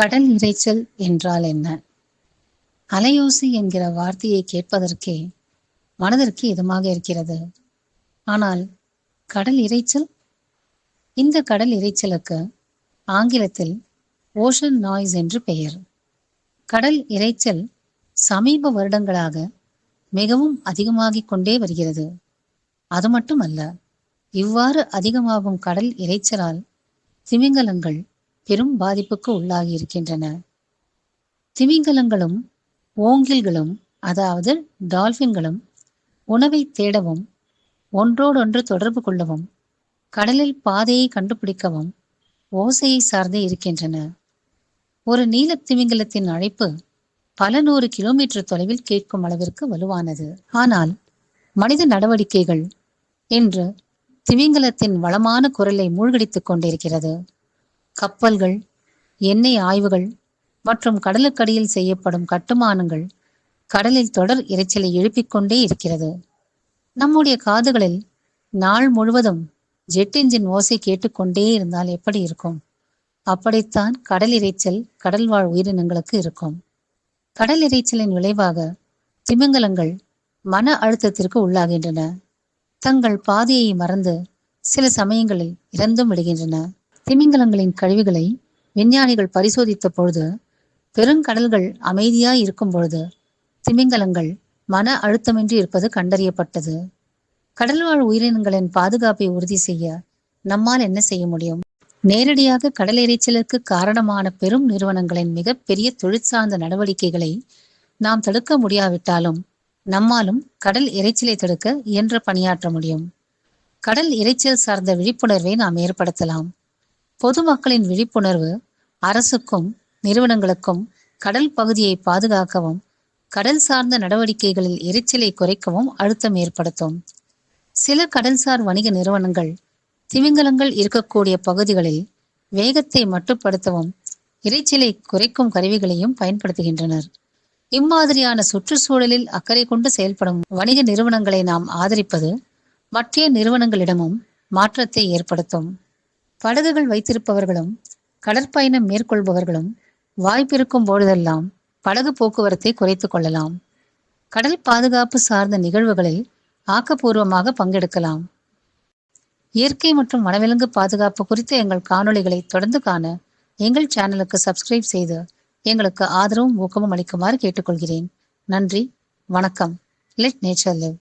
கடல் இரைச்சல் என்றால் என்ன? அலையோசை என்கிற வார்த்தையை கேட்பதற்கே மனதிற்கு இதமாக இருக்கிறது. ஆனால் கடல் இரைச்சல்? இந்த கடல் இரைச்சலுக்கு ஆங்கிலத்தில் ஓஷன் நாய்ஸ் என்று பெயர். கடல் இரைச்சல் சமீப வருடங்களாக மிகவும் அதிகமாகிக் கொண்டே வருகிறது. அது மட்டுமல்ல, இவ்வாறு அதிகமாகும் கடல் இரைச்சலால் திமிங்கலங்கள் பெரும் பாதிப்புக்கு உள்ளாகி இருக்கின்றன. திமிங்கலங்களும் ஓங்கில்களும், அதாவது டால்பின்களும், உணவை தேடவும் ஒன்றோடொன்று தொடர்பு கொள்ளவும் கடலில் பாதையை கண்டுபிடிக்கவும் ஓசையை சார்ந்தே இருக்கின்றன. ஒரு நீல திமிங்கலத்தின் அழைப்பு பல 100 கிலோமீட்டர் தொலைவில் கேட்கும் அளவிற்கு வலுவானது. ஆனால் மனித நடவடிக்கைகள் இன்று திமிங்கலத்தின் வளமான குரலை மூழ்கடித்துக் கொண்டிருக்கிறது. கப்பல்கள், எண்ணெய் ஆய்வுகள் மற்றும் கடலுக்கடியில் செய்யப்படும் கட்டுமானங்கள் கடலில் தொடர் இரைச்சலை எழுப்பிக் கொண்டே இருக்கிறது. நம்முடைய காதுகளில் நாள் முழுவதும் ஜெட் என்ஜின் ஓசை கேட்டுக்கொண்டே இருந்தால் எப்படி இருக்கும்? அப்படித்தான் கடல் இரைச்சல் கடல்வாழ் உயிரினங்களுக்கு இருக்கும். கடல் இரைச்சலின் விளைவாக திமிங்கலங்கள் மன அழுத்தத்திற்கு உள்ளாகின்றன. தங்கள் பாதையை மறந்து சில சமயங்களில் இறந்தும் விடுகின்றன. திமிங்கலங்களின் கழிவுகளை விஞ்ஞானிகள் பரிசோதித்த பொழுது பெருங்கடல்கள் அமைதியாய் இருக்கும் பொழுது திமிங்கலங்கள் மன அழுத்தமின்றி இருப்பது கண்டறியப்பட்டது. கடல்வாழ் உயிரினங்களின் பாதுகாப்பை உறுதி செய்ய நம்மால் என்ன செய்ய முடியும்? நேரடியாக கடல் இரைச்சலுக்கு காரணமான பெரும் நிறுவனங்களின் மிகப்பெரிய தொழிற்சார்ந்த நடவடிக்கைகளை நாம் தடுக்க முடியாவிட்டாலும் நம்மாலும் கடல் இரைச்சலை தடுக்க இயன்ற பணியாற்ற முடியும். கடல் இரைச்சல் சார்ந்த விழிப்புணர்வை நாம் ஏற்படுத்தலாம். பொதுமக்களின் விழிப்புணர்வு அரசுக்கும் நிறுவனங்களுக்கும் கடல் பகுதியை பாதுகாக்கவும் கடல் சார்ந்த நடவடிக்கைகளில் இரைச்சலை குறைக்கவும் அழுத்தம் ஏற்படுத்தும். சில கடல்சார் வணிக நிறுவனங்கள் திமிங்கலங்கள் இருக்கக்கூடிய பகுதிகளில் வேகத்தை மட்டுப்படுத்தவும் இரைச்சலை குறைக்கும் கருவிகளையும் பயன்படுத்துகின்றனர். இம்மாதிரியான சுற்றுச்சூழலில் அக்கறை கொண்டு செயல்படும் வணிக நிறுவனங்களை நாம் ஆதரிப்பது மற்ற நிறுவனங்களிடமும் மாற்றத்தை ஏற்படுத்தும். படகுகள் வைத்திருப்பவர்களும் கடற்பயணம் மேற்கொள்பவர்களும் வாய்ப்பிருக்கும் பொழுதெல்லாம் படகு போக்குவரத்தை குறைத்துக் கொள்ளலாம். கடல் பாதுகாப்பு சார்ந்த நிகழ்வுகளில் ஆக்கப்பூர்வமாக பங்கெடுக்கலாம். இயற்கை மற்றும் வனவிலங்கு பாதுகாப்பு குறித்த எங்கள் காணொளிகளை தொடர்ந்து காண எங்கள் சேனலுக்கு சப்ஸ்கிரைப் செய்து எங்களுக்கு ஆதரவும் ஊக்கமும் அளிக்குமாறு கேட்டுக்கொள்கிறேன். நன்றி, வணக்கம். Let nature live.